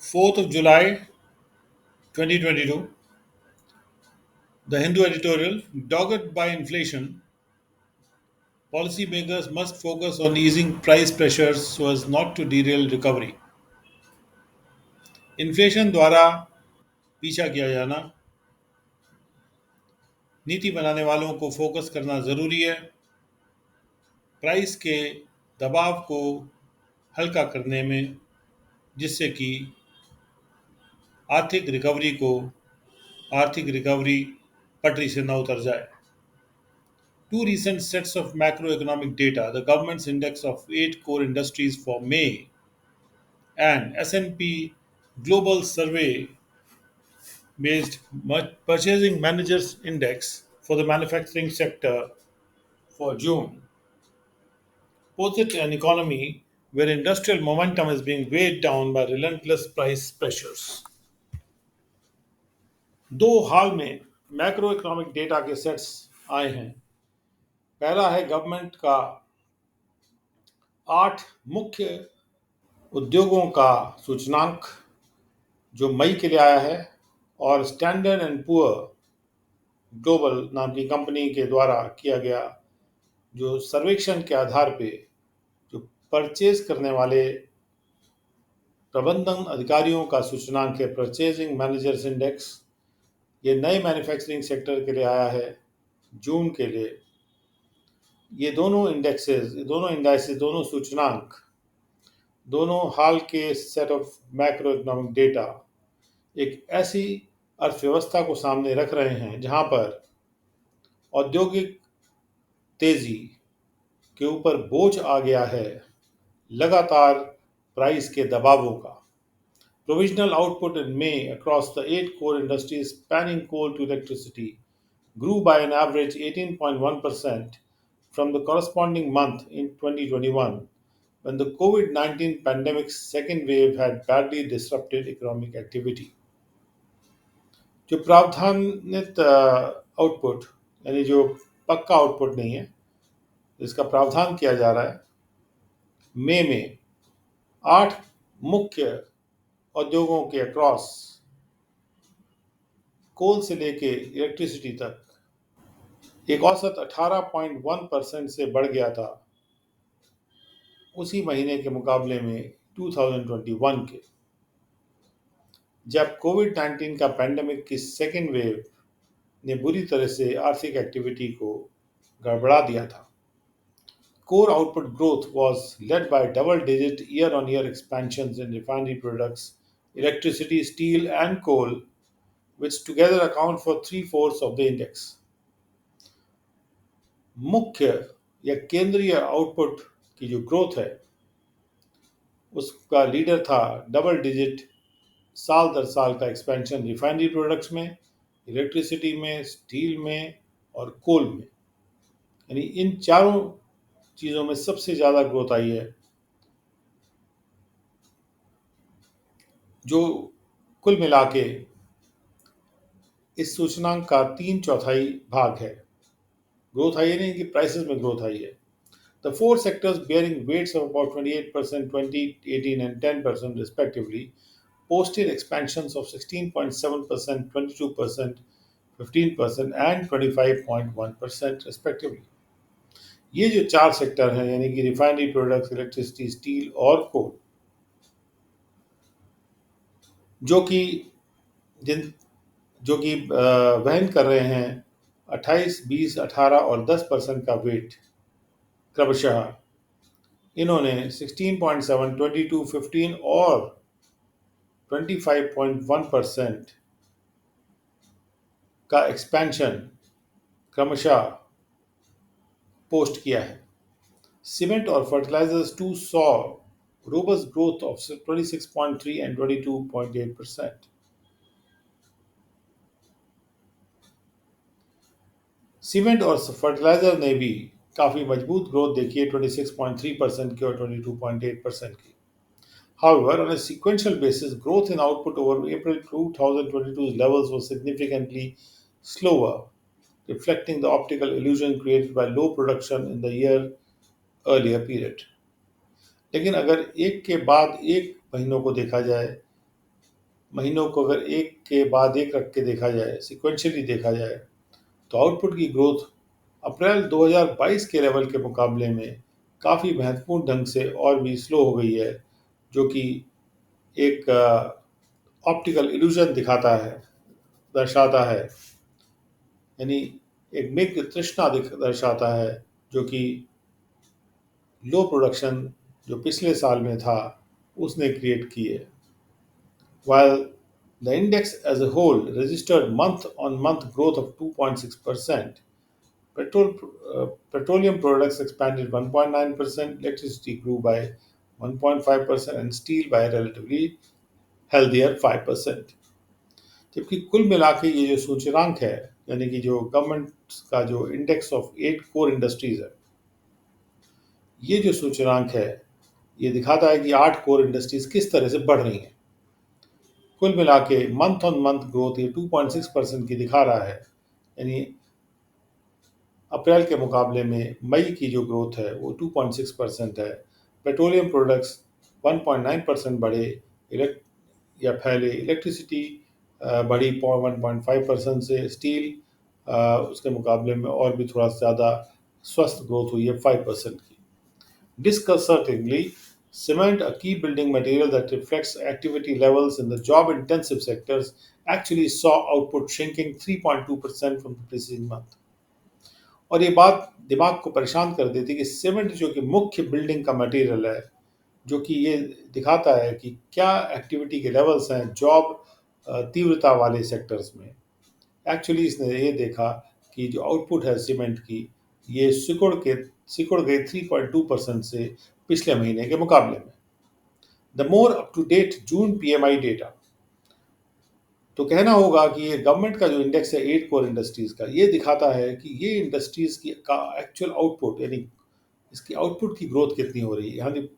4th of July 2022, the Hindu editorial, dogged by inflation, policymakers must focus on easing price pressures so as not to derail recovery. Inflation द्वारा पीछा किया जाना, नीति बनाने वालों को फोकस करना ज़रूरी है, प्राइस के दबाव को हल्का करने में, जिससे कि आर्थिक रिकवरी को आर्थिक रिकवरी पटरी से न उतर जाए. Two recent sets of macroeconomic data, the government's index of 8 core industries for May and S&P Global Survey based Purchasing Managers Index for the manufacturing sector for June, posit an economy where industrial momentum is being weighed down by relentless price pressures. दो हाल में macro economic data के sets आए हैं. पहला है government का 8 मुख्य उद्योगों का सूचकांक जो मई के लिए आया है, और स्टैंडर्ड एंड पुअर ग्लोबल नाम की कंपनी के द्वारा किया गया जो सर्वेक्षण के आधार पे जो परचेज करने वाले प्रबंधन अधिकारियों का सूचकांक है, परचेजिंग मैनेजर्स इंडेक्स. ये नए मैन्युफैक्चरिंग सेक्टर के लिए आया है जून के लिए. ये दोनों इंडेक्सेस, दोनों सूचकांक, दोनों हाल के set of macro economic data एक ऐसी अर्थव्यवस्था को सामने रख रहे हैं जहां पर औद्योगिक तेजी के ऊपर बोझ आ गया है लगातार प्राइस के दबावों का. Provisional output in May across the 8 core industries spanning coal to electricity grew by an average 18.1% from the corresponding month in 2021, when the COVID-19 pandemic's second wave had badly disrupted economic activity. जो प्रावधानित output, यानी जो पक्का output नहीं है, जिसका प्रावधान किया जा रहा है, मई में 8 मुख्य उद्योगों के अक्रॉस कोल से लेके इलेक्ट्रिसिटी तक एक औसत 18.1% से बढ़ गया था उसी महीने के मुकाबले में 2021 के, जब कोविड-19 का पैंडेमिक की सेकेंड वेव ने बुरी तरह से आर्थिक एक्टिविटी को गड़बड़ा दिया था. Core output growth was led by double-digit year-on-year expansions in refinery products, electricity, steel, and coal, which together account for 3/4 of the index. मुख्य या केंद्रीय आउटपुट की जो ग्रोथ है उसका लीडर था डबल डिजिट साल दर साल का एक्सपेंशन रिफाइनरी प्रोडक्ट्स में, इलेक्ट्रिसिटी में, स्टील में और कोल में. यानी इन चारों चीज़ों में सबसे ज़्यादा ग्रोथ आई है, जो कुल मिला के इस सूचकांक का 3/4 भाग है. ग्रोथ आई है नहीं कि प्राइसेस में ग्रोथ आई है. The four sectors bearing weights of about 28%, 2018 and 10% respectively posted expansions of 16.7%, 22%, 15% and 25.1% respectively. ये जो चार सेक्टर हैं, यानी कि रिफाइनरी प्रोडक्ट्स, इलेक्ट्रिसिटी, स्टील और कोल, जो कि वहन कर रहे हैं 28, 20, 18 और 10% का वेट क्रमशः, इन्होंने 16.7, 22, 15 और 25.1% का एक्सपेंशन क्रमशः पोस्ट किया है. सीमेंट और fertilisers to saw robust growth of 26.3 and 22.8%. Cement और फर्टिलाइजर ने भी काफ़ी मजबूत ग्रोथ देखी है, 26.3% की और 22.8% की. However, on a sequential basis, growth in output over April 2022's levels was significantly slower, reflecting the optical illusion created by low production in the year earlier period. लेकिन अगर एक के बाद एक महीनों को देखा जाए महीनों को अगर एक के बाद एक रख के देखा जाए, सिक्वेंशियली देखा जाए, तो आउटपुट की ग्रोथ अप्रैल 2022 के लेवल के मुकाबले में काफ़ी महत्वपूर्ण ढंग से और भी स्लो हो गई है, जो कि एक ऑप्टिकल इल्यूजन दिखाता है, दर्शाता है, यानी एक मेघ तृष्णा दर्शाता है, जो कि लो प्रोडक्शन जो पिछले साल में था उसने क्रिएट की है। While the index as a whole registered month-on-month growth of 2.6%, petrol, petroleum products expanded 1.9%, electricity grew by 1.5%, and steel by a relatively healthier 5%. जबकि कुल मिला के ये जो सूचकांक है, यानी कि जो गवर्नमेंट का जो इंडेक्स ऑफ 8 कोर इंडस्ट्रीज है, ये जो सूचकांक है, ये दिखाता है कि 8 कोर इंडस्ट्रीज किस तरह से बढ़ रही हैं। कुल मिला के मंथ ऑन मंथ ग्रोथ ये 2.6% की दिखा रहा है, यानी अप्रैल के मुकाबले में मई की जो ग्रोथ है वो 2.6% है। पेट्रोलियम प्रोडक्ट्स 1.9% बढ़े, या फैले। इलेक्ट्रिसिटी बढ़ी 1.5% से। स्टील उसके मुकाबले में और भी थोड़ा ज़्यादा स्वस्थ ग्रोथ हुई है 5% की। Disconcertingly, cement, a key building material that reflects activity levels in the job intensive sectors, actually saw output shrinking 3.2% from the preceding month. और ये बात दिमाग को परेशान कर देती है कि सीमेंट जो कि मुख्य बिल्डिंग का मटेरियल है, जो कि ये दिखाता है कि क्या एक्टिविटी के लेवल्स हैं जॉब तीव्रता वाले सेक्टर्स में। एक्चुअली इसने ये देखा कि जो आउटपुट है सीमेंट की, ये सिकुड़ गई 3.2% से पिछले महीने के मुकाबले में। The more up to date June PMI data, तो कहना होगा कि ये गवर्नमेंट का जो इंडेक्स है 8 कोर इंडस्ट्रीज का, ये दिखाता है कि ये इंडस्ट्रीज की का एक्चुअल आउटपुट, यानी इसकी आउटपुट की ग्रोथ कितनी हो रही है। यानी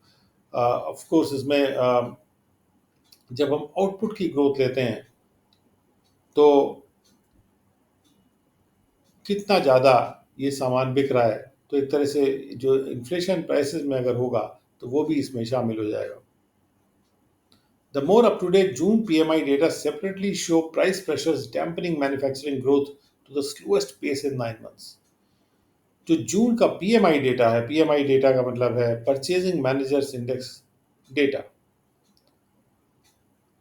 ऑफ कोर्स इसमें जब हम आउटपुट की ग्रोथ लेते हैं तो कितना ज़्यादा ये सामान बिक रहा है, तो एक तरह से जो इन्फ्लेशन प्राइसेस में अगर होगा तो वो भी इसमें शामिल हो जाएगा। The more up-to-date June PMI data separately show price pressures dampening manufacturing growth to the slowest pace in 9 months. जो जून का पीएमआई डेटा है, पीएमआई डेटा का मतलब है परचेजिंग मैनेजर्स इंडेक्स डेटा,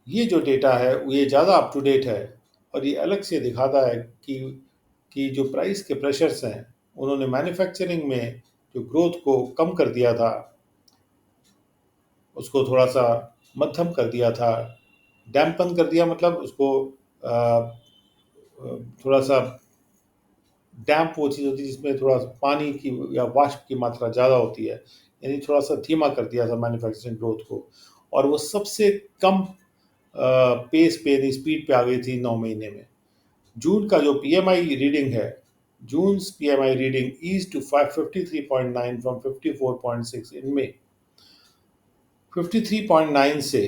ये जो डेटा है ये ज़्यादा अप टू डेट है और ये अलग से दिखाता है कि जो प्राइस के प्रेशर्स हैं उन्होंने मैन्युफैक्चरिंग में जो ग्रोथ को कम कर दिया था, उसको थोड़ा सा मध्यम कर दिया था। डैम्पन कर दिया मतलब उसको थोड़ा सा डैम्प वो चीज़ होती है जिसमें थोड़ा पानी की या वाष्प की मात्रा ज़्यादा होती है, यानी थोड़ा सा धीमा कर दिया था मैन्युफैक्चरिंग ग्रोथ को, और वो सबसे कम पेस पे यानी स्पीड पे आ गई थी 9 महीने में। जून का जो पीएमआई रीडिंग है, June PMI reading eased to 53.9 from 54.6 in May. 53.9 से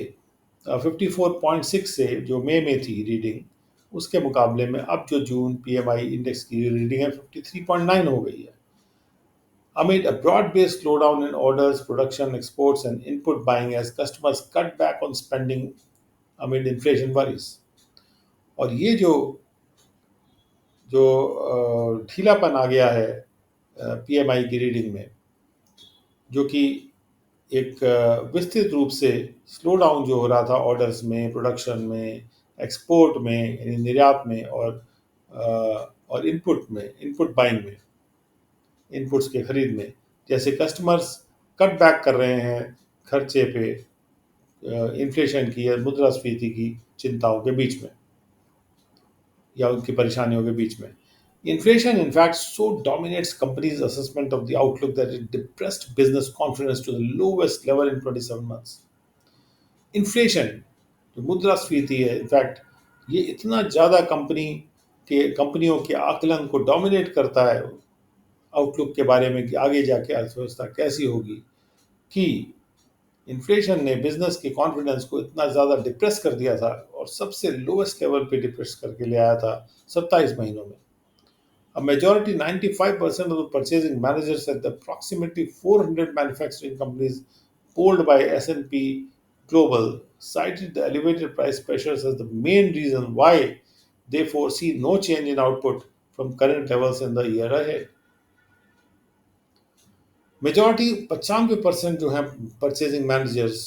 54.6 से जो मई में थी रीडिंग, उसके मुकाबले में अब जो जून पीएमआई इंडेक्स की रीडिंग है 53.9 हो गई है। Amid a broad-based slowdown in orders, production, exports, and input buying as customers cut back on spending amid inflation worries. और ये जो जो ढीलापन आ गया है पीएमआई की रीडिंग में, जो कि एक विस्तृत रूप से स्लो डाउन जो हो रहा था ऑर्डर्स में, प्रोडक्शन में, एक्सपोर्ट में यानी निर्यात में, और इनपुट बाइंग में, इनपुट्स के खरीद में, जैसे कस्टमर्स कट बैक कर रहे हैं खर्चे पे इन्फ्लेशन की या मुद्रास्फीति की चिंताओं के बीच में या उनकी परेशानियों के बीच में। Inflation, in fact, so dominates companies' assessment of the outlook that it depressed business confidence to the lowest level in 27 months. Inflation, जो मुद्रास्फीति है, इनफैक्ट ये इतना ज़्यादा कंपनियों के आकलन को डोमिनेट करता है आउटलुक के बारे में कि आगे जाके अर्थव्यवस्था कैसी होगी, कि इन्फ्लेशन ने बिजनेस के कॉन्फिडेंस को इतना ज़्यादा डिप्रेस कर दिया था और सबसे लोएस्ट लेवल पे डिप्रेस करके ले आया था 27 महीनों में। A majority, 95% of the purchasing managers at the approximately 400 manufacturing companies polled by S&P Global cited the elevated price pressures as the main reason why they foresee no change in output from current levels in the year ahead. Majority 95% जो है purchasing managers,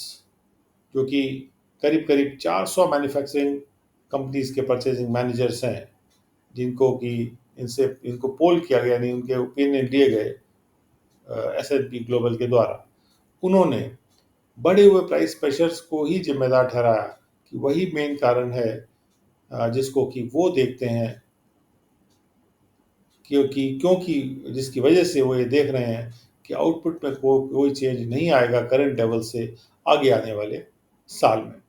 जो कि करीब करीब 400 manufacturing companies के purchasing managers हैं, जिनको कि इनसे इनको पोल किया गया, यानी उनके ओपिनियन लिए गए S&P ग्लोबल के द्वारा, उन्होंने बढ़े हुए प्राइस प्रेशर्स को ही जिम्मेदार ठहराया कि वही मेन कारण है, जिसको कि वो देखते हैं, क्योंकि जिसकी वजह से वो ये देख रहे हैं कि आउटपुट में कोई चेंज नहीं आएगा करंट लेवल से आगे आने वाले साल में.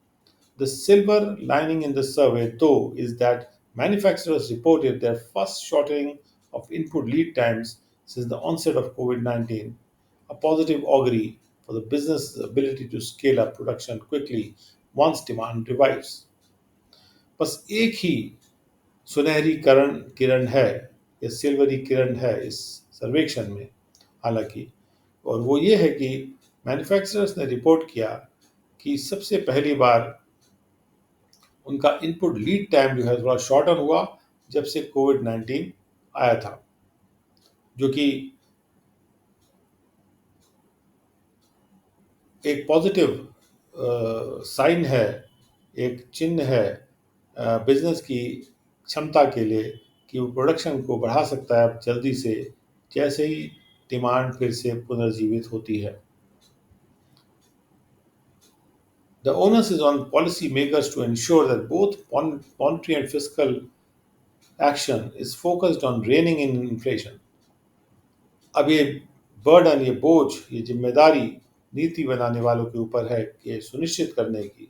The silver lining in the survey, though, is that manufacturers reported their first shortening of input lead times since the onset of COVID-19, a positive augury for the business's ability to scale up production quickly once demand revives. बस एक ही सुनहरी किरण है, या silvery किरण है इस सर्वेक्षण में, हालांकि, और वो ये है कि मैन्युफैक्चरर्स ने रिपोर्ट किया कि सबसे पहली बार उनका इनपुट लीड टाइम जो है थोड़ा शॉर्टन हुआ जब से कोविड-19 आया था, जो कि एक पॉजिटिव साइन है, एक चिन्ह है बिजनेस की क्षमता के लिए कि वो प्रोडक्शन को बढ़ा सकता है जल्दी से, जैसे ही डिमांड फिर से पुनर्जीवित होती है. The onus is on policymakers to ensure that both monetary and fiscal action is focused on reining in inflation. अब ये बर्डन, ये बोझ, ये जिम्मेदारी नीति बनाने वालों के ऊपर है कि ये सुनिश्चित करने की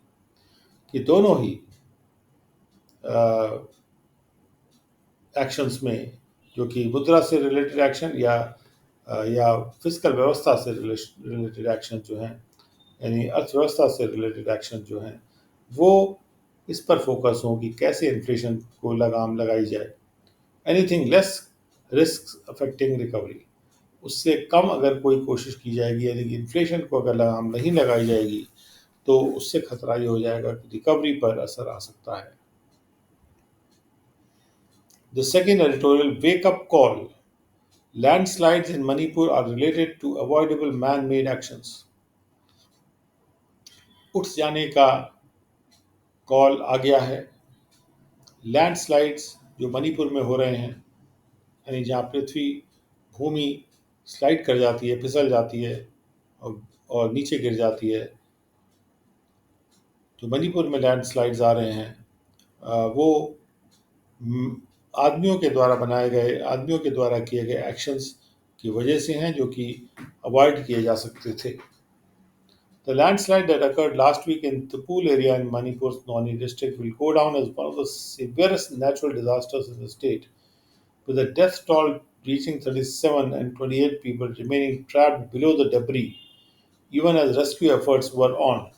कि दोनों ही एक्शंस में, जो कि मुद्रा से रिलेटेड एक्शन या फिजिकल व्यवस्था से रिलेटेड एक्शन जो हैं, यानी अर्थव्यवस्था से रिलेटेड एक्शन जो हैं, वो इस पर फोकस हो कि कैसे इन्फ्लेशन को लगाम लगाई जाए. Anything less risk affecting recovery, उससे कम अगर कोई कोशिश की जाएगी, यानी कि इन्फ्लेशन को अगर लगाम नहीं लगाई जाएगी, तो उससे खतरा ये हो जाएगा कि रिकवरी पर असर आ सकता है. The second editorial, wake up call. Landslides in Manipur are related to avoidable man-made actions. उठ जाने का कॉल आ गया है. लैंडस्लाइड्स जो मणिपुर में हो रहे हैं, यानी जहाँ पृथ्वी भूमि स्लाइड कर जाती है, फिसल जाती है और नीचे गिर जाती है, जो मणिपुर में लैंडस्लाइड्स आ रहे हैं, वो आदमियों के द्वारा किए गए एक्शंस की वजह से हैं, जो कि अवॉइड किए जा सकते थे. The landslide that occurred last week in Tupul area in Manipur's Noni district will go down as one of the severest natural disasters in the state, with the death toll reaching 37 and 28 people remaining trapped below the debris, even as rescue efforts were on.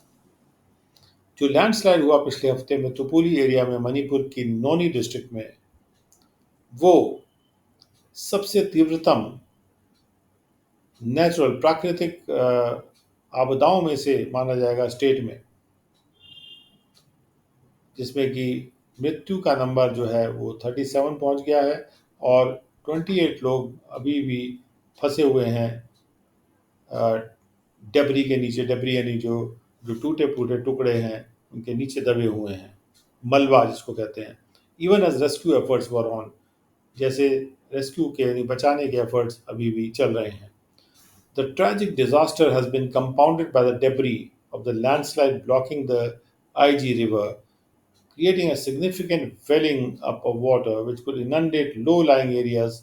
जो landslide हुआ पिछले हफ्ते में तुपुली area में मणिपुर की नोनी district में, वो सबसे तीव्रतम नेचुरल प्राकृतिक आपदाओं में से माना जाएगा स्टेट में, जिसमें कि मृत्यु का नंबर जो है वो 37 पहुंच गया है और 28 लोग अभी भी फंसे हुए हैं डेबरी के नीचे. डेबरी यानी जो टूटे फूटे टुकड़े हैं, उनके नीचे दबे हुए हैं, मलबा जिसको कहते हैं. Even as rescue efforts were on, जैसे रेस्क्यू के यानी बचाने के एफर्ट्स अभी भी चल रहे हैं. The tragic disaster has been compounded by the debris of the landslide blocking the IG River, creating a significant welling up of water which could inundate low-lying areas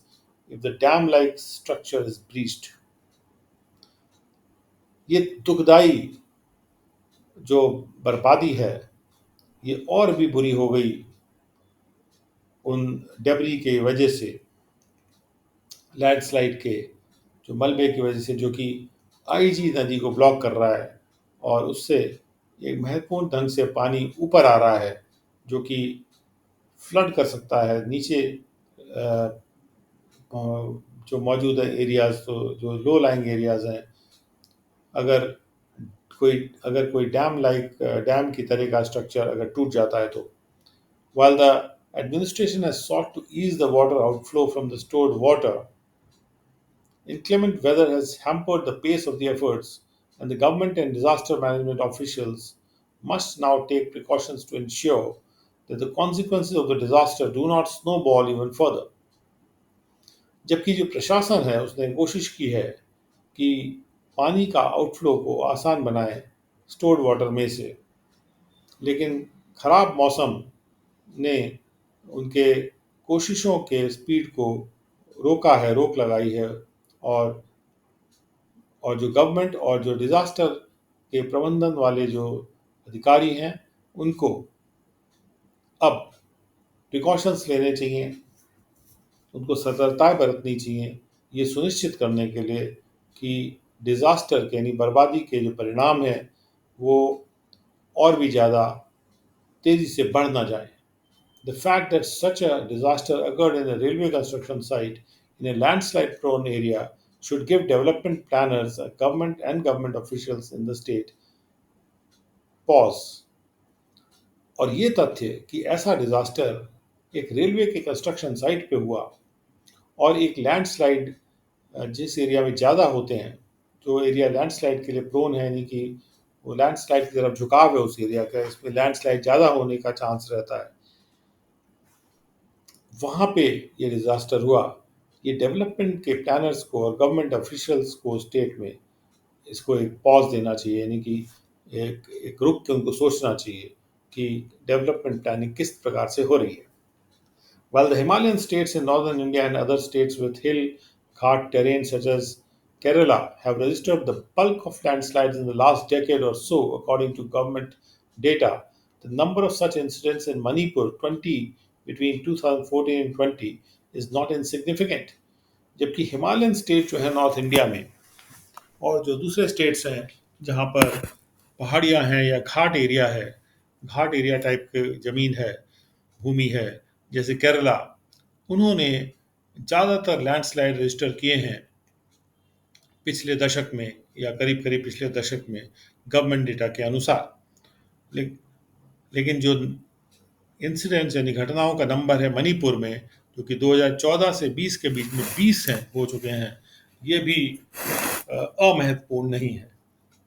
if the dam-like structure is breached. ये दुखदाई जो बर्बादी है, ये और भी बुरी हो गई उन डेबरी के वजह से, लैंडस्लाइड के जो मलबे की वजह से, जो कि आईजी नदी को ब्लॉक कर रहा है और उससे एक महत्वपूर्ण ढंग से पानी ऊपर आ रहा है, जो कि फ्लड कर सकता है नीचे जो मौजूद है एरियाज, तो जो लो लाइंग एरियाज हैं, अगर कोई डैम की तरह का स्ट्रक्चर अगर टूट जाता है तो while the administration has sought to ease the water outflow from the stored water, inclement weather has hampered the pace of the efforts, and the government and disaster management officials must now take precautions to ensure that the consequences of the disaster do not snowball even further. जबकि जो प्रशासन है उसने कोशिश की है कि पानी का आउटफ्लो को आसान बनाए स्टोर्ड वाटर में से, लेकिन खराब मौसम ने उनके कोशिशों के स्पीड को रोक लगाई है। और और जो गवर्नमेंट और जो डिज़ास्टर के प्रबंधन वाले जो अधिकारी हैं उनको अब प्रिकॉशंस लेने चाहिए, उनको सतर्कताएं बरतनी चाहिए ये सुनिश्चित करने के लिए कि डिज़ास्टर के यानी बर्बादी के जो परिणाम हैं वो और भी ज़्यादा तेज़ी से बढ़ ना जाए। The fact that such a disaster occurred in a railway construction site in a landslide prone area should give development planners, government and government officials in the state pause। और ये तथ्य कि ऐसा डिजास्टर एक रेलवे के construction site पे हुआ और एक लैंडस्लाइड जिस एरिया में ज़्यादा होते हैं, जो एरिया लैंडस्लाइड के लिए प्रोन है, यानी कि वो लैंडस्लाइड की तरफ झुकाव है उस एरिया का, इसमें लैंडस्लाइड ज़्यादा होने का चांस रहता है, वहाँ पे ये डिज़ास्टर हुआ। ये डेवलपमेंट के प्लानर्स को और गवर्नमेंट ऑफिशियल्स को स्टेट में इसको एक पॉज देना चाहिए, यानी कि एक रुक के उनको सोचना चाहिए कि डेवलपमेंट प्लानिंग किस प्रकार से हो रही है। While the Himalayan states in northern India and other states with hill Ghat terrain such as Kerala have registered the bulk of landslides in the last decade or so, according to government data, the number of such incidents in Manipur 20 between 2014 and 20 is not insignificant. जबकि Himalayan state जो है north India में और जो दूसरे states हैं जहाँ पर पहाड़ियाँ हैं या घाट एरिया टाइप की ज़मीन है, भूमि है, जैसे केरला, उन्होंने ज़्यादातर लैंडस्लाइड रजिस्टर किए हैं पिछले दशक में या करीब करीब पिछले दशक में गवर्नमेंट डेटा के अनुसार। ले, लेकिन जो इंसिडेंट्स यानी घटनाओं का नंबर है मणिपुर में, जो कि 2014 से 20 के बीच में 20 हैं हो चुके हैं, ये भी अमहत्वपूर्ण नहीं है।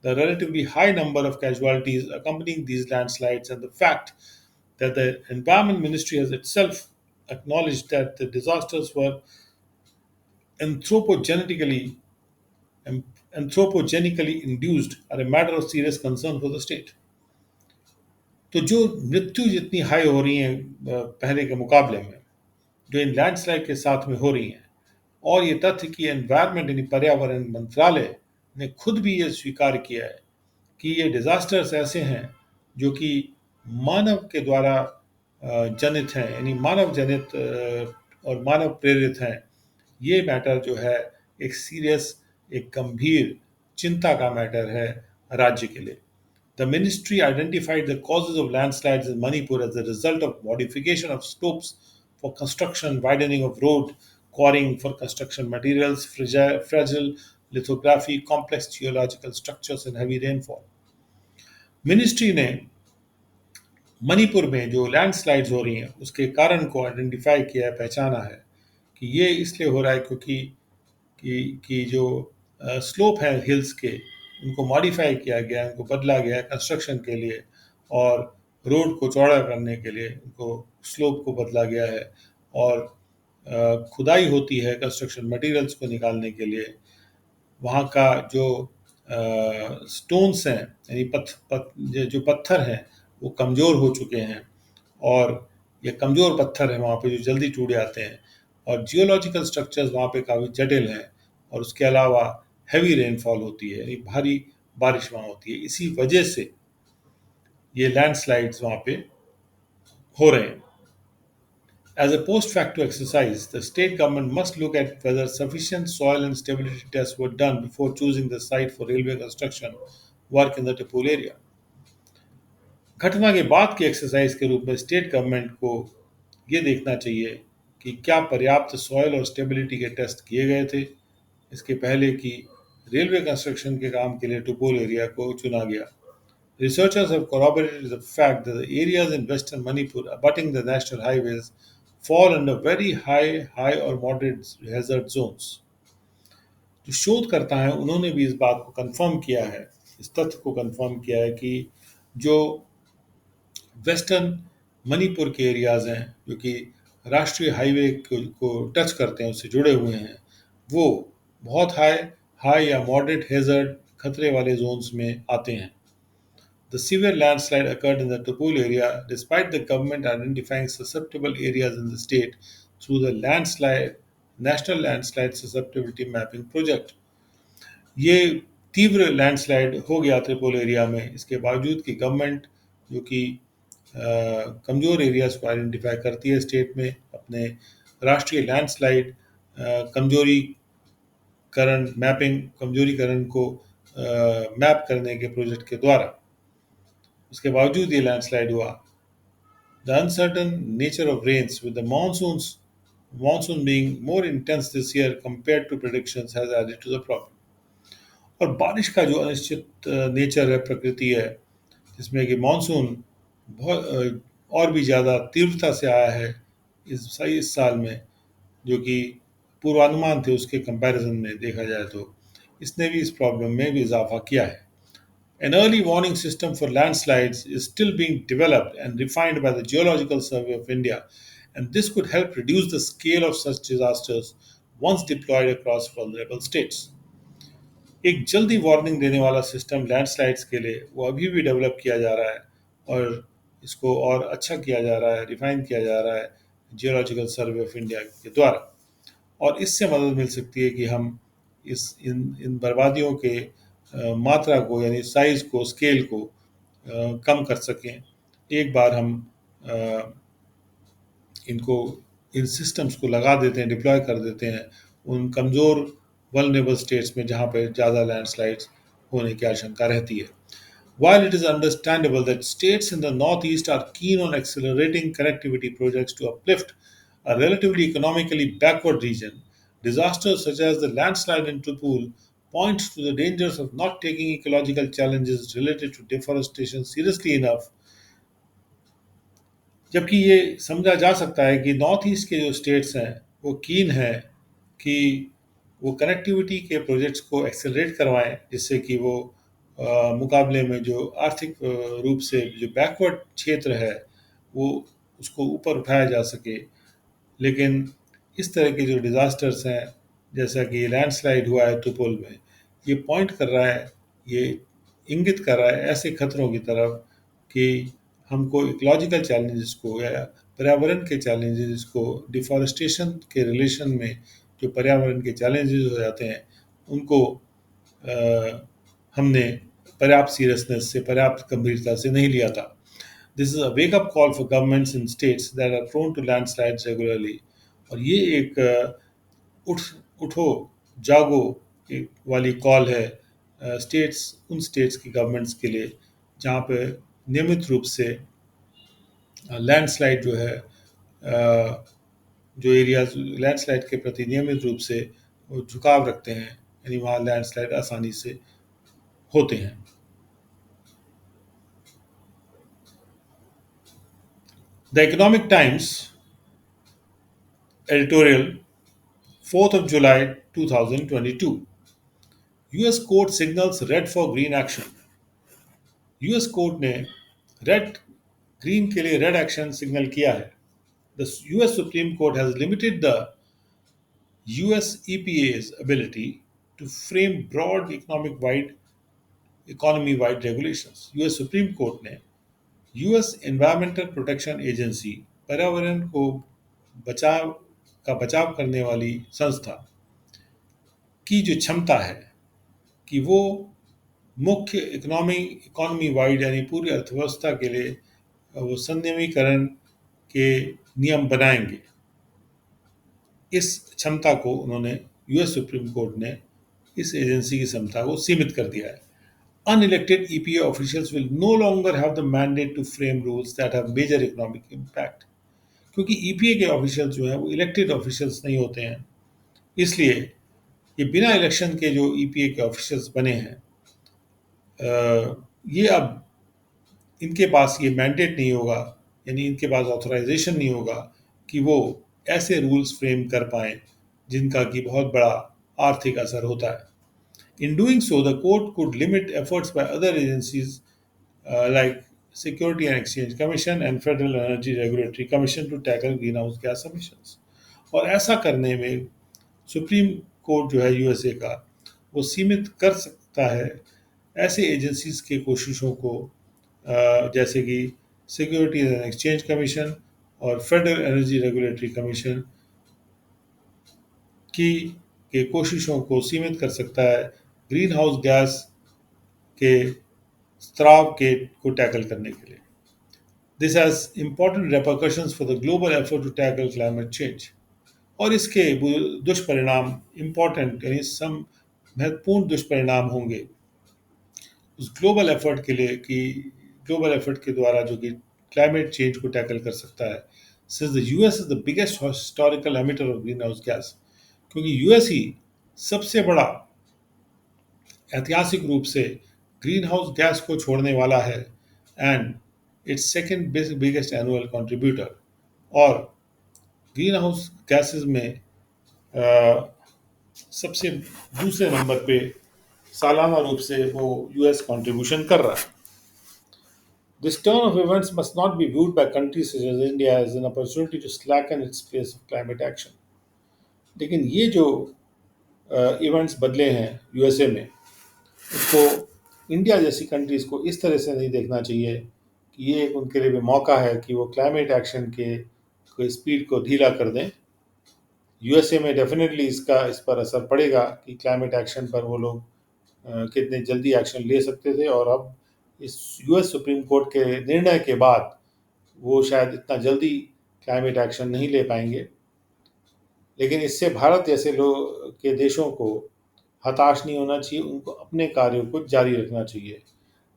The relatively high number of casualties accompanying these landslides and the fact that the Environment Ministry has itself acknowledged that the disasters were anthropogenically anthropogenically induced are a matter of serious concern for the state। तो जो मृत्यु जितनी high हो रही हैं पहले के मुकाबले में, जो इन लैंडस्लाइड के साथ में हो रही हैं, और ये तथ्य कि एनवायरनमेंट यानी पर्यावरण मंत्रालय ने खुद भी ये स्वीकार किया है कि ये डिज़ास्टर्स ऐसे हैं जो कि मानव के द्वारा जनित हैं, यानी मानव जनित और मानव प्रेरित हैं। ये मैटर जो है एक सीरियस, एक गंभीर चिंता का मैटर है राज्य के लिए। The ministry identified the causes of landslides in Manipur as a result of modification of slopes for construction, widening of road, quarrying for construction materials, fragile lithography, complex geological structures and heavy rainfall। Ministry ने मणिपुर में जो landslides हो रही हैं उसके कारण को identify किया है, पहचाना है कि ये इसलिए हो रहा है क्योंकि कि जो स्लोप है हिल्स के, उनको मॉडिफाई किया गया है, उनको बदला गया है कंस्ट्रक्शन के लिए, और रोड को चौड़ा करने के लिए उनको स्लोप को बदला गया है, और खुदाई होती है कंस्ट्रक्शन मटेरियल्स को निकालने के लिए। वहाँ का जो स्टोन्स हैं यानी जो पत्थर हैं वो कमज़ोर हो चुके हैं, और ये कमज़ोर पत्थर हैं वहाँ पे जो जल्दी टूट जाते हैं, और जियोलॉजिकल स्ट्रक्चर्स वहाँ पे काफ़ी जटिल हैं, और उसके अलावा हैवी रेनफॉल होती है, यानी भारी बारिश वहाँ होती है। इसी वजह से ये लैंडस्लाइड्स वहाँ पे हो रहे हैं। As a post facto exercise, the state government must look at whether sufficient soil and stability tests were done before choosing the site for railway construction work in the Tipul area। घटना के बाद की exercise के रूप में state government को ये देखना चाहिए कि क्या पर्याप्त सॉयल और स्टेबिलिटी के टेस्ट किए गए थे इसके पहले कि रेलवे कंस्ट्रक्शन के काम के लिए टुपोल एरिया को चुना गया। Researchers have corroborated the fact that the areas in western Manipur abutting the national highways fall under very high or moderate hazard zones. जो शोधकर्ता हैं उन्होंने भी इस बात को कंफर्म किया है, इस तथ्य को कंफर्म किया है कि जो वेस्टर्न मणिपुर के एरियाज हैं जो कि राष्ट्रीय हाईवे को टच करते हैं, उससे जुड़े हुए हैं, वो बहुत हाई या मॉडरेट हेजर्ड खतरे वाले जोन्स में आते हैं। The severe landslide occurred in the Tupul area despite the government identifying susceptible areas in the state through the National Landslide Susceptibility Mapping Project. ये तीव्र लैंडस्लाइड हो गया त्रिपोल एरिया में, इसके बावजूद कि गवर्नमेंट जो कि कमज़ोर एरियाज को आइडेंटिफाई करती है स्टेट में अपने राष्ट्रीय लैंडस्लाइड कमजोरीकरण को मैप करने के प्रोजेक्ट के द्वारा, उसके बावजूद ये लैंडस्लाइड हुआ। The uncertain nature of rains, with the monsoon being more intense this year compared to predictions, has added to the problem. और बारिश का जो अनिश्चित नेचर है, प्रकृति है, जिसमें कि मानसून बहुत और भी ज़्यादा तीव्रता से आया है इस साल में, जो कि पूर्वानुमान थे उसके कंपैरिजन में देखा जाए तो इसने भी इस प्रॉब्लम में भी इजाफा किया है। An early warning system for landslides is still being developed and refined by the Geological Survey of India, and this could help reduce the scale of such disasters once deployed across vulnerable states. एक जल्दी warning देने वाला system landslides के लिए वो अभी भी develop किया जा रहा है और इसको और अच्छा किया जा रहा है, रिफाइन किया जा रहा है जियोलॉजिकल सर्वे ऑफ इंडिया के द्वारा, और इससे मदद मिल सकती है कि हम इन बर्बादियों के मात्रा को यानी साइज को, स्केल को कम कर सकें। एक बार हम इन सिस्टम्स को लगा देते हैं, डिप्लॉय कर देते हैं उन कमज़ोर वल्नरेबल स्टेट्स में जहाँ पर ज़्यादा लैंडस्लाइड्स होने की आशंका रहती है। While it is understandable that states in the Northeast are keen on accelerating connectivity projects to uplift a relatively economically backward region, disasters such as the landslide in Tupul point to the dangers of not taking ecological challenges related to deforestation seriously enough. जबकि ये समझा जा सकता है कि north east के जो states हैं वो कीन है कि वो कनेक्टिविटी के प्रोजेक्ट्स को एक्सेलरेट करवाएं, जिससे कि वो मुकाबले में जो आर्थिक रूप से जो बैकवर्ड क्षेत्र है वो उसको ऊपर उठाया जा सके। लेकिन इस तरह के जो डिज़ास्टर्स हैं, जैसा कि लैंडस्लाइड हुआ है तुपुल में, ये पॉइंट कर रहा है, ये इंगित कर रहा है ऐसे खतरों की तरफ कि हमको इकोलॉजिकल चैलेंजेस को या पर्यावरण के चैलेंजेस को, डिफॉरेस्टेशन के रिलेशन में जो पर्यावरण के चैलेंजेस हो जाते हैं उनको हमने पर्याप्त सीरियसनेस से, पर्याप्त गंभीरता से नहीं लिया था। This is a wake up call for governments in states that are prone to landslides regularly. और ये एक उठो जागो वाली कॉल है उन स्टेट्स की गवर्नमेंट्स के लिए जहाँ पे नियमित रूप से लैंडस्लाइड जो है, जो एरियाज लैंडस्लाइड के प्रति नियमित रूप से वो झुकाव रखते हैं, यानी वहाँ लैंडस्लाइड आसानी से होते हैं। The Economic Times editorial, 4th of July 2022. US court signals red for green action. US court ने ग्रीन के लिए रेड एक्शन सिग्नल किया है। The US Supreme Court has limited the US EPA's ability to frame broad economy-wide regulations. US Supreme Court ने US Environmental Protection Agency, पर्यावरण को बचाव करने वाली संस्था की जो क्षमता है कि वो मुख्य इकोनॉमी वाइड यानी पूरी अर्थव्यवस्था के लिए वो संनियमीकरण के नियम बनाएंगे, इस क्षमता को उन्होंने यूएस सुप्रीम कोर्ट ने इस एजेंसी की क्षमता को सीमित कर दिया है। Unelected EPA officials will no longer have the mandate to frame rules that have major economic impact. क्योंकि EPA के ऑफिशियल जो हैं वो इलेक्टेड ऑफिशियल्स नहीं होते हैं, इसलिए ये बिना इलेक्शन के जो ईपीए के ऑफिसर्स बने हैं, ये अब इनके पास ये मैंडेट नहीं होगा, यानी इनके पास ऑथराइजेशन नहीं होगा कि वो ऐसे रूल्स फ्रेम कर पाएँ जिनका कि बहुत बड़ा आर्थिक असर होता है। In doing so, the court could limit efforts by other agencies like Security and Exchange Commission and Federal Energy Regulatory Commission to tackle greenhouse gas emissions. और ऐसा करने में सुप्रीम कोर्ट जो है यूएसए का, वो सीमित कर सकता है ऐसे एजेंसीज के कोशिशों को, जैसे कि सिक्योरिटी एंड एक्सचेंज कमीशन और फेडरल एनर्जी रेगुलेटरी कमीशन की के कोशिशों को सीमित कर सकता है ग्रीन हाउस गैस के स्त्राव के को टैकल करने के लिए। This has important repercussions for the global effort to tackle climate change. और इसके दुष्परिणाम इम्पोर्टेंट, यानी सम महत्वपूर्ण दुष्परिणाम होंगे उस ग्लोबल एफर्ट के लिए, कि ग्लोबल एफर्ट के द्वारा जो कि क्लाइमेट चेंज को टैकल कर सकता है। Since the US is the biggest historical emitter of green house gas, क्योंकि यूएस ही सबसे बड़ा ऐतिहासिक रूप से ग्रीन हाउस गैस को छोड़ने वाला है, and it's second biggest annual contributor. और ग्रीन हाउस गैसेस में सबसे दूसरे नंबर पे सालाना रूप से वो यूएस कंट्रीब्यूशन कर रहा है। This turn of events must not be viewed by countries such as India as an opportunity to slacken its pace of climate action. लेकिन ये जो इवेंट्स बदले हैं यूएसए में, उसको इंडिया जैसी कंट्रीज को इस तरह से नहीं देखना चाहिए कि ये एक उनके लिए भी मौका है कि वो क्लाइमेट एक्शन के स्पीड को ढीला कर दें। यूएसए में डेफिनेटली इस पर असर पड़ेगा कि क्लाइमेट एक्शन पर वो लोग कितने जल्दी एक्शन ले सकते थे, और अब इस यूएस सुप्रीम कोर्ट के निर्णय के बाद वो शायद इतना जल्दी क्लाइमेट एक्शन नहीं ले पाएंगे। लेकिन इससे भारत जैसे लोग के देशों को हताश नहीं होना चाहिए, उनको अपने कार्यों को जारी रखना चाहिए।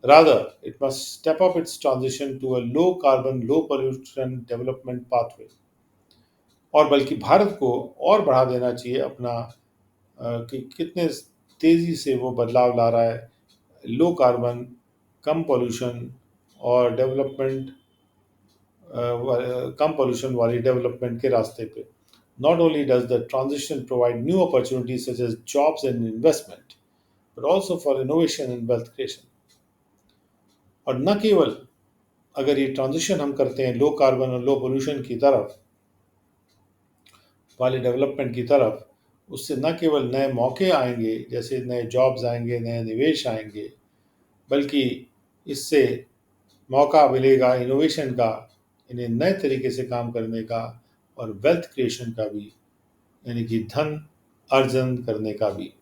Rather, it must step up its transition to a low carbon, low pollution development pathway. और बल्कि भारत को और बढ़ा देना चाहिए अपना कि कितने तेज़ी से वो बदलाव ला रहा है लो कार्बन, कम पॉल्यूशन और कम पॉल्यूशन वाली डेवलपमेंट के रास्ते पे। Not only does the transition provide new opportunities such as jobs and investment, but also for innovation and wealth creation. और न केवल अगर ये ट्रांजिशन हम करते हैं लो कार्बन और लो पोल्यूशन की तरफ वाले डेवलपमेंट की तरफ, उससे न केवल नए मौके आएंगे, जैसे नए जॉब्स आएंगे, नए निवेश आएंगे, बल्कि इससे मौका मिलेगा इनोवेशन का, इन्हें नए तरीके से काम करने का, और वेल्थ क्रिएशन का भी, यानी कि धन अर्जन करने का भी।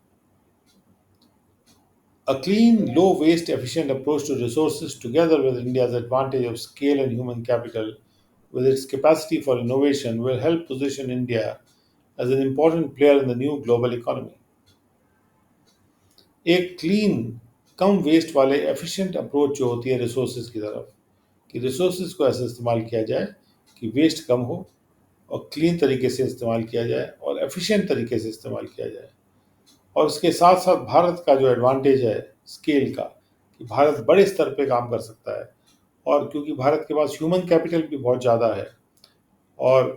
A clean, low waste, efficient approach to resources, together with India's advantage of scale and human capital, with its capacity for innovation, will help position India as an important player in the new global economy. एक clean, कम waste वाले efficient approach जो होती है resources की तरफ, कि resources को ऐसे इस्तेमाल किया जाए कि वेस्ट कम हो और क्लीन तरीके से इस्तेमाल किया जाए और एफिशिएंट तरीके से इस्तेमाल किया जाए। और उसके साथ साथ भारत का जो एडवांटेज है स्केल का, कि भारत बड़े स्तर पे काम कर सकता है, और क्योंकि भारत के पास ह्यूमन कैपिटल भी बहुत ज़्यादा है, और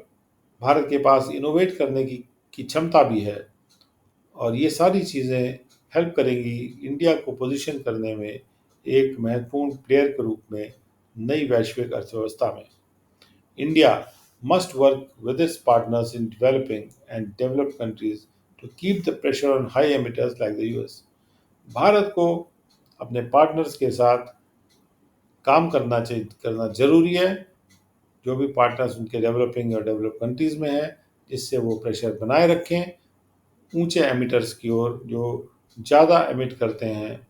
भारत के पास इनोवेट करने की क्षमता भी है, और ये सारी चीज़ें हेल्प करेंगी इंडिया को पोजीशन करने में एक महत्वपूर्ण प्लेयर के रूप में नई वैश्विक अर्थव्यवस्था में। India must work with its partners in developing and developed countries to keep the pressure on high emitters like the US. Bharat को अपने पार्टनर्स के साथ काम करना जरूरी है, जो भी पार्टनर्स उनके डेवलपिंग और डेवलप कंट्रीज में है, जिससे वो प्रेशर बनाए रखें ऊंचे एमिटर्स की ओर, जो ज़्यादा एमिट करते हैं,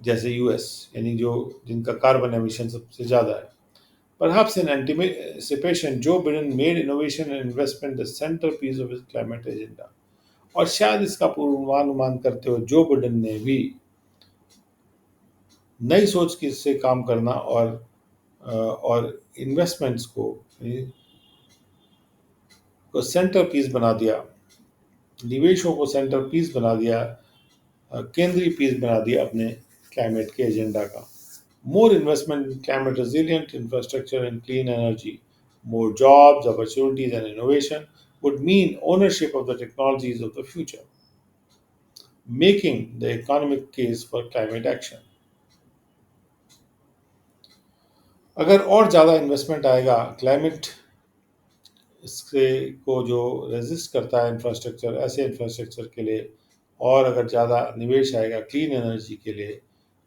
जैसे यूएस, यानी जिनका कार्बन एमिशन सबसे ज़्यादा है। Perhaps in anticipation, Joe Biden made innovation and investment the centerpiece of his climate agenda. और शायद इसका पूर्वानुमान करते हुए जो बिडेन ने भी नई सोच की से काम करना और इन्वेस्टमेंट्स को सेंटर पीस बना दिया निवेशों को सेंटर पीस बना दिया, केंद्रीय पीस बना दिया अपने क्लाइमेट के एजेंडा का। More investment in climate resilient infrastructure and clean energy, more jobs, opportunities, and innovation would mean ownership of the technologies of the future, making the economic case for climate action. अगर और ज़्यादा investment आएगा climate इसके को जो resist करता है infrastructure, ऐसे इंफ्रास्ट्रक्चर के लिए, और अगर ज़्यादा निवेश आएगा क्लीन एनर्जी के लिए,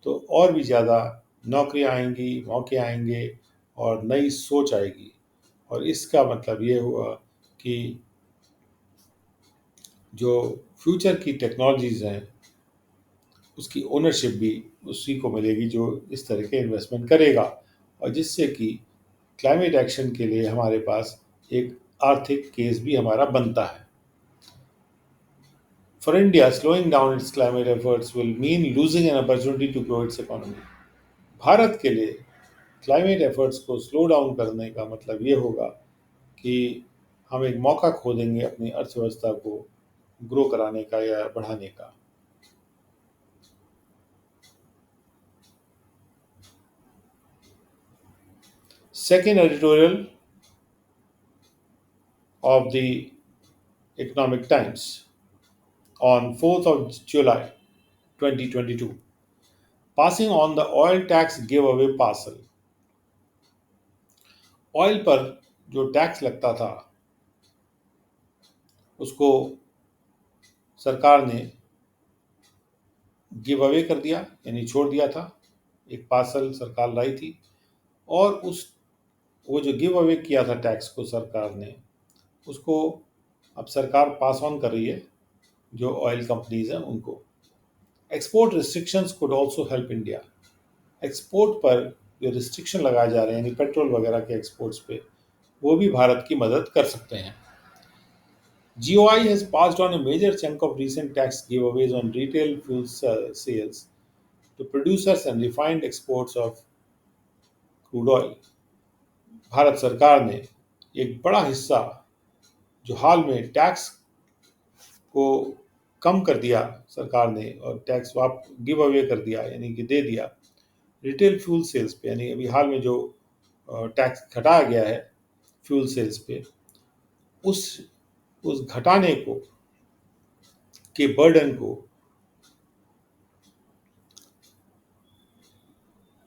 तो और भी ज़्यादा नौकरियां आएंगी, मौके आएंगे और नई सोच आएगी। और इसका मतलब ये हुआ कि जो फ्यूचर की टेक्नोलॉजीज़ हैं उसकी ओनरशिप भी उसी को मिलेगी जो इस तरह के इन्वेस्टमेंट करेगा, और जिससे कि क्लाइमेट एक्शन के लिए हमारे पास एक आर्थिक केस भी हमारा बनता है। For India, slowing down its climate efforts will mean losing an opportunity to grow its economy. Bharat के लिए क्लाइमेट एफर्ट्स को स्लो डाउन करने का मतलब ये होगा कि हम एक मौका खो देंगे अपनी अर्थव्यवस्था को ग्रो कराने का या बढ़ाने का। Second editorial of the Economic Times on 4th of July 2022. Passing on the oil tax giveaway parcel. Oil पर जो टैक्स लगता था उसको सरकार ने गिव अवे कर दिया, यानी छोड़ दिया था। एक पार्सल सरकार लाई थी और वो जो गिव अवे किया था टैक्स को सरकार ने, उसको अब सरकार पास ऑन कर रही है जो ऑयल कंपनीज हैं उनको। Export restrictions could also help India. Export पर जो रिस्ट्रिक्शन लगाए जा रहे हैं, यानी पेट्रोल वगैरह के एक्सपोर्ट्स पे, वो भी भारत की मदद कर सकते हैं। GOI has passed on a major chunk of recent tax giveaways on retail fuel sales to producers and refined exports of crude oil. Bharat सरकार ने एक बड़ा हिस्सा जो हाल में टैक्स को कम कर दिया सरकार ने, और टैक्स वाप गिव अवे कर दिया, यानी कि दे दिया रिटेल फ्यूल सेल्स पे, यानी अभी हाल में जो टैक्स घटाया गया है फ्यूल सेल्स पे, उस घटाने को के बर्डन को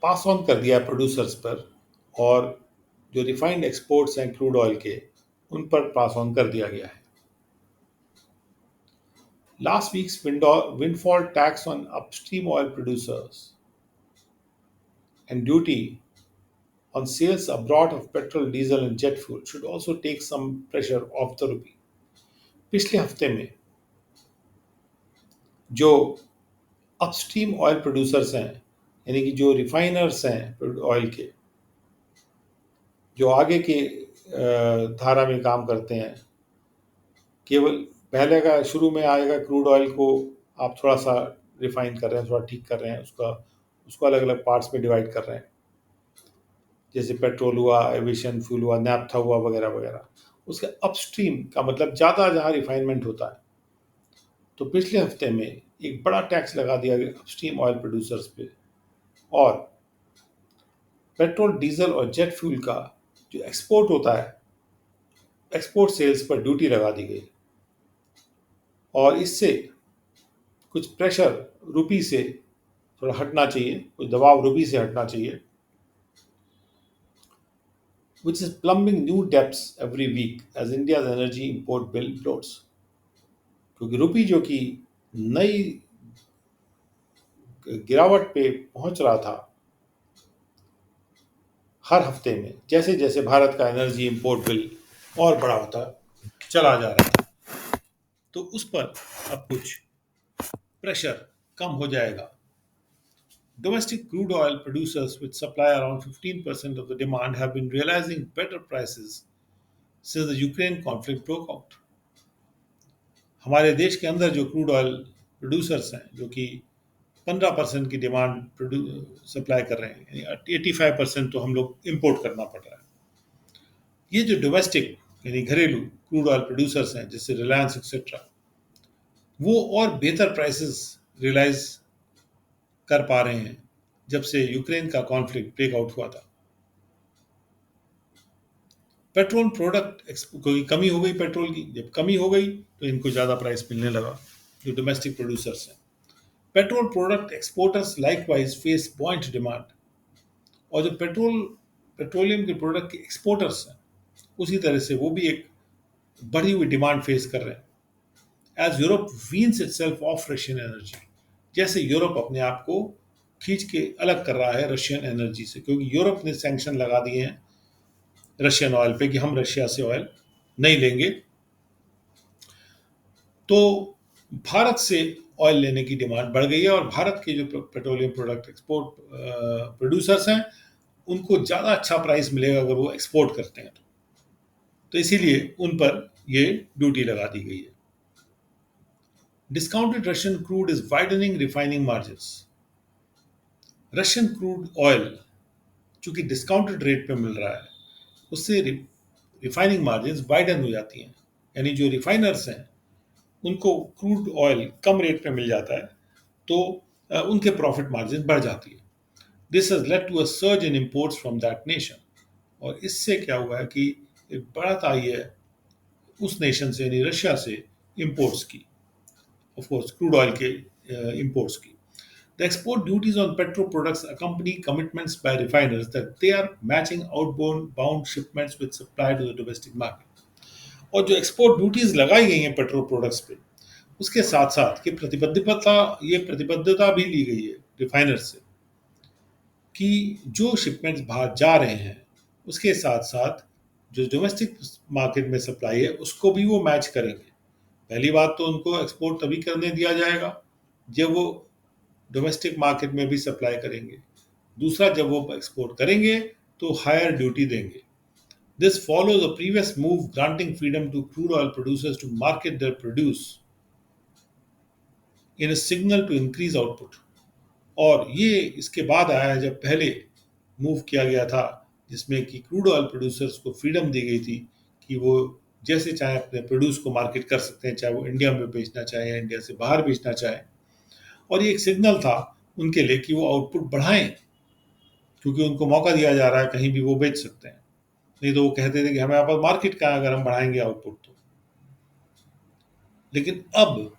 पास ऑन कर दिया प्रोड्यूसर्स पर, और जो रिफाइंड एक्सपोर्ट्स हैं क्रूड ऑयल के, उन पर पास ऑन कर दिया गया है। Last week's windfall tax on upstream oil producers and duty on sales abroad of petrol, diesel and jet fuel should also take some pressure off the rupee. पिछले हफ्ते में जो अपस्ट्रीम ऑयल प्रोड्यूसर्स हैं, यानी कि जो रिफाइनर्स हैं oil के, जो आगे के धारा में काम करते हैं, केवल पहले का शुरू में आएगा क्रूड ऑयल को आप थोड़ा सा रिफाइन कर रहे हैं, थोड़ा ठीक कर रहे हैं, उसको अलग अलग पार्ट्स में डिवाइड कर रहे हैं, जैसे पेट्रोल हुआ, एविएशन फ्यूल हुआ, नैप्था हुआ, वगैरह वगैरह। उसके अपस्ट्रीम का मतलब ज़्यादा जहाँ रिफाइनमेंट होता है। तो पिछले हफ्ते में एक बड़ा टैक्स लगा दिया गया अपस्ट्रीम ऑयल प्रोड्यूसर्स पे, और पेट्रोल, डीजल और जेट फ्यूल का जो एक्सपोर्ट होता है, एक्सपोर्ट सेल्स पर ड्यूटी लगा दी गई, और इससे कुछ प्रेशर रुपी से थोड़ा हटना चाहिए, कुछ दबाव रुपी से हटना चाहिए, which is plumbing new depths every week as India's energy import bill floats. क्योंकि रुपी जो कि नई गिरावट पे पहुंच रहा था हर हफ्ते में, जैसे जैसे भारत का एनर्जी इंपोर्ट बिल और बड़ा होता चला जा रहा था, तो उस पर अब कुछ प्रेशर कम हो जाएगा। Domestic crude oil producers, which supply around 15% of the demand, have been realizing better prices since the Ukraine conflict broke out. हमारे देश के अंदर जो क्रूड ऑयल प्रोड्यूसर्स हैं, जो कि 15% की डिमांड सप्लाई कर रहे हैं, यानी 85% तो हम लोग इंपोर्ट करना पड़ रहा है। ये जो डोमेस्टिक यानी घरेलू क्रूड ऑयल प्रोड्यूसर्स हैं, जैसे रिलायंस एक्सेट्रा, वो और बेहतर प्राइसेस रियलाइज कर पा रहे हैं जब से यूक्रेन का कॉन्फ्लिक्ट ब्रेकआउट हुआ था। पेट्रोल प्रोडक्ट की कमी हो गई, पेट्रोल की जब कमी हो गई तो इनको ज़्यादा प्राइस मिलने लगा, जो डोमेस्टिक प्रोड्यूसर्स हैं। Petrol product exporters likewise face point demand, और जो पेट्रोलियम के प्रोडक्ट के एक्सपोर्टर्स हैं उसी तरह से वो भी एक बढ़ी हुई डिमांड फेस कर रहे हैं। As Europe weans itself off Russian energy, जैसे यूरोप अपने आप को खींच के अलग कर रहा है रशियन एनर्जी से, क्योंकि यूरोप ने सैंक्शन लगा दिए हैं रशियन ऑयल पे कि हम रशिया से ऑयल नहीं लेंगे, तो भारत से ऑयल लेने की डिमांड बढ़ गई है। और भारत के जो पेट्रोलियम प्रोडक्ट एक्सपोर्ट प्रोड्यूसर्स हैं उनको ज़्यादा अच्छा प्राइस मिलेगा अगर वो एक्सपोर्ट करते हैं तो इसीलिए उन पर ये ड्यूटी लगा दी गई है। Discounted Russian crude is widening refining margin. Russian crude oil चूंकि डिस्काउंटेड रेट पे मिल रहा है उससे रिफाइनिंग मार्जिन वाइडन हो जाती हैं, यानी जो रिफाइनर्स हैं उनको क्रूड ऑयल कम रेट पे मिल जाता है तो उनके प्रॉफिट मार्जिन बढ़ जाती है। This has led to a surge in imports from that nation, और इससे क्या हुआ है कि एक बढ़त आई है उस नेशन से यानी रशिया से इंपोर्ट्स की, ऑफ कोर्स क्रूड ऑयल के इंपोर्ट्स की। The export duties on petro products accompany commitments by refiners that they are matching outbound shipments with supply to the domestic market. और जो एक्सपोर्ट ड्यूटीज लगाई गई हैं petrol products पे उसके साथ साथ ये प्रतिबद्धता भी ली गई है रिफाइनर्स से कि जो शिपमेंट्स बाहर जा रहे हैं उसके साथ साथ जो डोमेस्टिक मार्केट में सप्लाई है उसको भी वो मैच करेंगे। पहली बात तो उनको एक्सपोर्ट तभी करने दिया जाएगा जब वो डोमेस्टिक मार्केट में भी सप्लाई करेंगे। दूसरा, जब वो एक्सपोर्ट करेंगे तो हायर ड्यूटी देंगे। This follows a previous move granting freedom to crude oil producers to market their produce in a signal to increase output. और ये इसके बाद आया है जब पहले मूव किया गया था जिसमें कि क्रूड ऑयल प्रोड्यूसर्स को फ्रीडम दी गई थी कि वो जैसे चाहे अपने प्रोड्यूस को मार्केट कर सकते हैं, चाहे वो इंडिया में बेचना चाहे या इंडिया से बाहर बेचना चाहे। और ये एक सिग्नल था उनके लिए कि वो आउटपुट बढ़ाएं, क्योंकि उनको मौका दिया जा रहा है कहीं भी वो बेच सकते हैं। नहीं तो वो कहते थे कि हमारे पास मार्केट कहाँ है अगर हम बढ़ाएंगे आउटपुट तो। लेकिन अब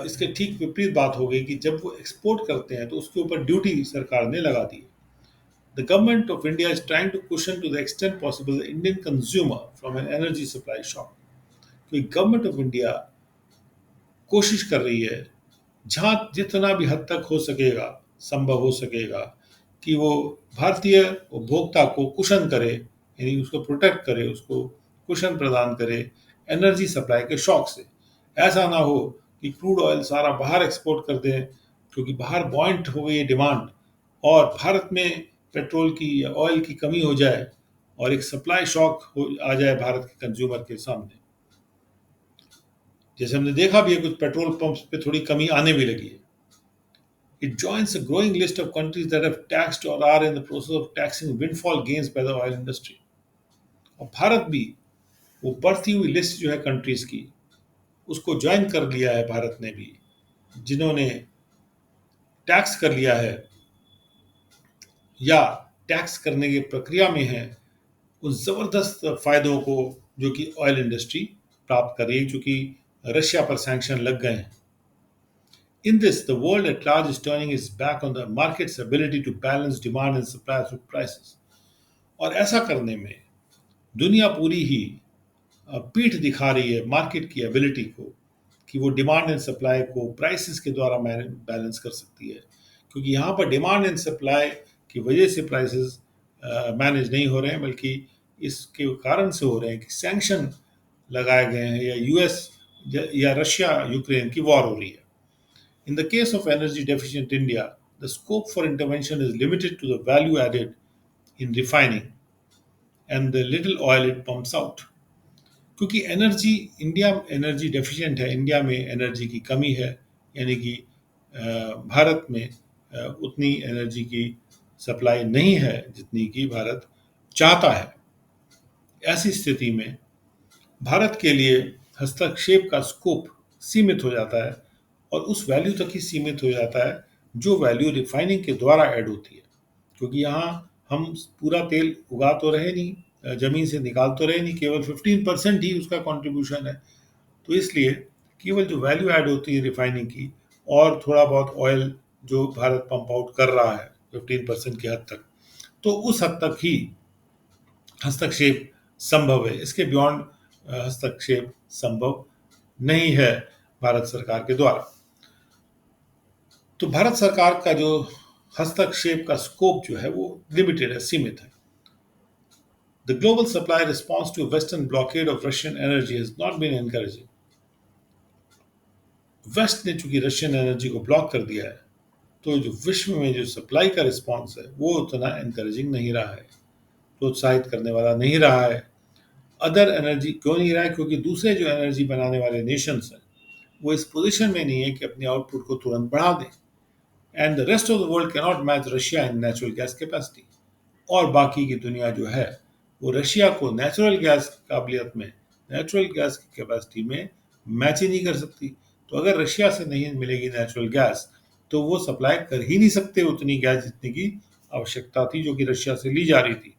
इसके ठीक विपरीत बात हो गई कि जब वो एक्सपोर्ट करते हैं तो उसके ऊपर ड्यूटी सरकार ने लगा दी। The government of India is trying to cushion to the extent possible the Indian consumer from an energy supply shock. क्योंकि गवर्नमेंट ऑफ इंडिया कोशिश कर रही है जहाँ जितना भी हद तक हो सकेगा, संभव हो सकेगा, कि वो भारतीय उपभोक्ता को कुशन करे, यानी उसको प्रोटेक्ट करे, उसको कुशन प्रदान करे एनर्जी सप्लाई के शॉक से। ऐसा ना हो कि क्रूड ऑयल सारा बाहर एक्सपोर्ट कर दें, क्योंकि बाहर बॉइंट हो गई डिमांड और भारत में पेट्रोल की या ऑयल की कमी हो जाए और एक सप्लाई शॉक हो आ जाए भारत के कंज्यूमर के सामने। जैसे हमने देखा भी है कुछ पेट्रोल पंप्स पे थोड़ी कमी आने भी लगी है। It joins a growing list of countries that have taxed or are in the process of taxing windfall gains by the oil industry. और भारत भी वो बढ़ती हुई लिस्ट जो है कंट्रीज की उसको ज्वाइन कर लिया है भारत ने भी, जिन्होंने टैक्स कर लिया है या टैक्स करने की प्रक्रिया में है उस जबरदस्त फायदों को जो कि ऑयल इंडस्ट्री प्राप्त कर रही है, क्योंकि रशिया पर सैंक्शन लग गए हैं। In this, the world at large is turning its back on the market's ability to balance demand and supply through prices. और ऐसा करने में दुनिया पूरी ही पीठ दिखा रही है मार्केट की एबिलिटी को कि वो डिमांड एंड सप्लाई को प्राइसेस के द्वारा बैलेंस कर सकती है। क्योंकि यहाँ पर डिमांड एंड सप्लाई की वजह से प्राइसेस मैनेज नहीं हो रहे हैं, बल्कि इसके कारण से हो रहे हैं कि सैंक्शन लगाए गए हैं या यूएस या रशिया यूक्रेन की वॉर हो रही है। In the case of energy deficient India, the scope for intervention is limited to the value added in refining and the little oil it pumps out. क्योंकि एनर्जी डेफिशिएंट है, India में energy की कमी है, यानी कि भारत में उतनी एनर्जी की सप्लाई नहीं है जितनी कि भारत चाहता है। ऐसी स्थिति में भारत के लिए हस्तक्षेप का स्कोप सीमित हो जाता है और उस वैल्यू तक ही सीमित हो जाता है जो वैल्यू रिफाइनिंग के द्वारा ऐड होती है। क्योंकि यहाँ हम पूरा तेल उगा तो रहे नहीं, ज़मीन से निकाल तो रहे नहीं, केवल 15% ही उसका कंट्रीब्यूशन है। तो इसलिए केवल जो वैल्यू ऐड होती है रिफाइनिंग की और थोड़ा बहुत ऑयल जो भारत पंप आउट कर रहा है 15% की हद तक, तो उस हद तक ही हस्तक्षेप संभव है। इसके बियॉन्ड हस्तक्षेप संभव नहीं है भारत सरकार के द्वारा। तो भारत सरकार का जो हस्तक्षेप का स्कोप जो है वो लिमिटेड है, सीमित है। The global supply response to Western blockade of Russian energy has not been encouraging. West ने चूंकि रशियन एनर्जी को ब्लॉक कर दिया है, तो जो विश्व में जो सप्लाई का रिस्पॉन्स है वो उतना एनकरेजिंग नहीं रहा है, प्रोत्साहित करने वाला नहीं रहा है। अदर एनर्जी क्यों नहीं रहा है? क्योंकि दूसरे जो एनर्जी बनाने वाले नेशंस हैं वो इस पोजीशन में नहीं है कि अपनी आउटपुट को तुरंत बढ़ा दें। And the rest of the world can not match Russia in natural gas capacity. और बाकी की दुनिया जो है वो रशिया को नेचुरल गैस काबिलियत में, नेचुरल गैस की कैपेसिटी में मैच ही नहीं कर सकती। तो अगर रशिया से नहीं मिलेगी नेचुरल गैस तो वो सप्लाई कर ही नहीं सकते उतनी गैस जितनी की आवश्यकता थी, जो कि रशिया से ली जा रही थी।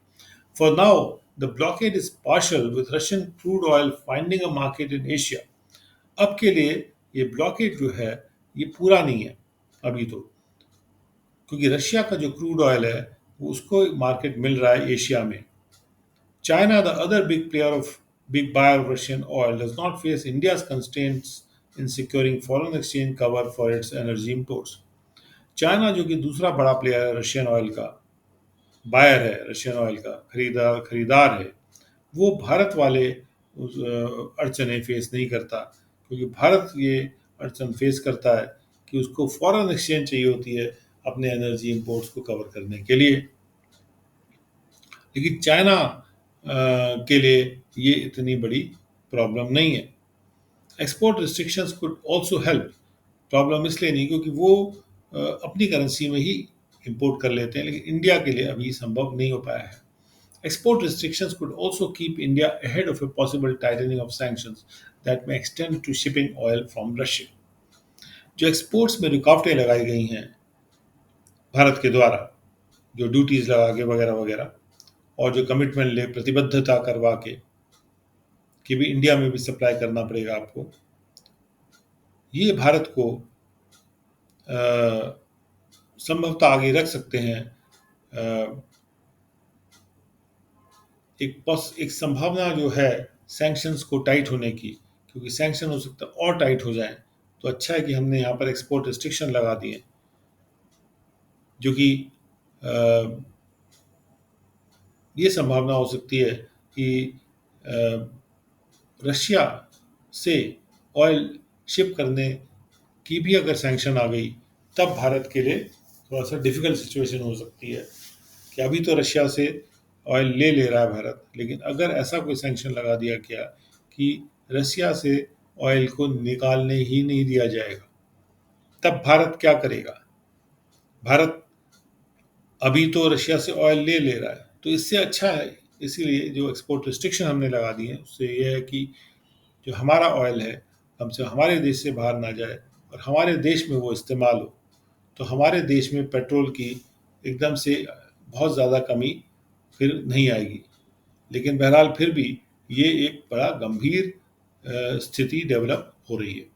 For now the blockade is partial with Russian crude oil finding a market in Asia. अब के लिए ये ब्लॉकेड जो है ये पूरा नहीं है अभी तो, क्योंकि रशिया का जो क्रूड ऑयल है वो उसको मार्केट मिल रहा है एशिया में। China, the other big buyer of Russian oil, does not face India's constraints in securing foreign exchange cover for its energy imports. China जो कि दूसरा बड़ा प्लेयर है रशियन ऑयल का, बायर है रशियन ऑयल का, खरीदार है, वो भारत वाले अड़चने फेस नहीं करता। क्योंकि भारत ये अड़चन फेस करता है कि उसको फॉरेन एक्सचेंज चाहिए होती है अपने एनर्जी इंपोर्ट्स को कवर करने के लिए। लेकिन चाइना के लिए ये इतनी बड़ी प्रॉब्लम नहीं है। Export restrictions could also help. Problem इसलिए नहीं क्योंकि वो अपनी करेंसी में ही इंपोर्ट कर लेते हैं, लेकिन इंडिया के लिए अभी संभव नहीं हो पाया है। Export restrictions could also keep India ahead of a possible tightening of sanctions that may extend to shipping oil from Russia. जो एक्सपोर्ट्स में रुकावटें लगाई गई हैं भारत के द्वारा, जो ड्यूटीज लगा के वगैरह वगैरह, और जो कमिटमेंट ले प्रतिबद्धता करवा के कि भी इंडिया में भी सप्लाई करना पड़ेगा आपको, ये भारत को संभवतः आगे रख सकते हैं। एक संभावना जो है सैंक्शंस को टाइट होने की, क्योंकि सैंक्शन हो सकता है और टाइट हो जाए, तो अच्छा है कि हमने यहाँ पर एक्सपोर्ट रिस्ट्रिक्शन लगा दिए, जो कि ये संभावना हो सकती है कि रशिया से ऑयल शिप करने की भी अगर सैंक्शन आ गई तब भारत के लिए थोड़ा सा डिफिकल्ट सिचुएशन हो सकती है कि अभी तो रशिया से ऑयल ले रहा है भारत, लेकिन अगर ऐसा कोई सैंक्शन लगा दिया गया कि रशिया से ऑयल को निकालने ही नहीं दिया जाएगा, तब भारत क्या करेगा? भारत अभी तो रशिया से ऑयल ले रहा है, तो इससे अच्छा है, इसीलिए जो एक्सपोर्ट रिस्ट्रिक्शन हमने लगा दी है उससे ये है कि जो हमारा ऑयल है कम से हमारे देश से बाहर ना जाए और हमारे देश में वो इस्तेमाल हो। तो हमारे देश में पेट्रोल की एकदम से बहुत ज़्यादा कमी फिर नहीं आएगी। लेकिन बहरहाल फिर भी ये एक बड़ा गंभीर स्थिति डेवलप हो रही है।